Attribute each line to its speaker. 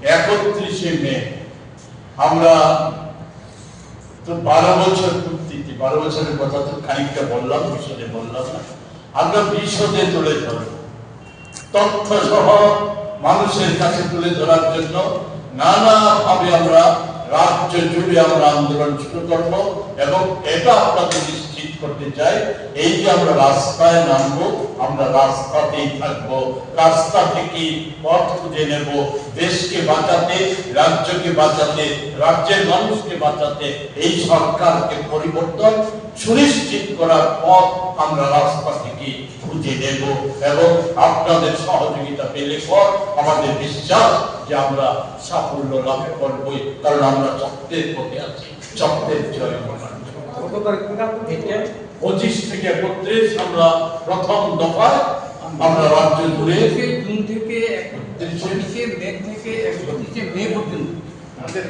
Speaker 1: 31শে মে আমরা তো 12 বছর পূর্তিতে, 12 বছরের কথা তো খানিকটা বললাম, বিশদে বললাম না, আমরা বিশদে তুলে ধরব, তথ্য সহ মানুষের কাছে তুলে ধরার জন্য নানাভাবে আমরা রাজ্য জুড়ে আমরা আন্দোলন শুরু করব। এবং এটা আপনাদের নিশ্চিত করতে চাই, এই যে আমরা রাস্তায় নামবো, আমরা রাস্তাতেই থাকবো, রাস্তা থেকে পথ খুঁজে নেব, দেশকে বাঁচাতে, রাজ্যকে বাঁচাতে, রাজ্যের মানুষকে বাঁচাতে, এই সরকারকে পরিবর্তন সুনিশ্চিত করার পথ আমরা রাস্তা থেকে খুঁজে নেব। এবং আপনাদের সহযোগিতা পেলে পর আমাদের বিশ্বাস যে আমরা সাফল্য লাভ করবই, কারণ আমরা চক্রের পথে আছি, চক্রের জয় করার জন্য। 25 থেকে 31 আমরা প্রথম দফায় আমরা রাজ্য জুড়ে
Speaker 2: জুন থেকে 31শে মে থেকে 31শে মে পর্যন্ত আমাদের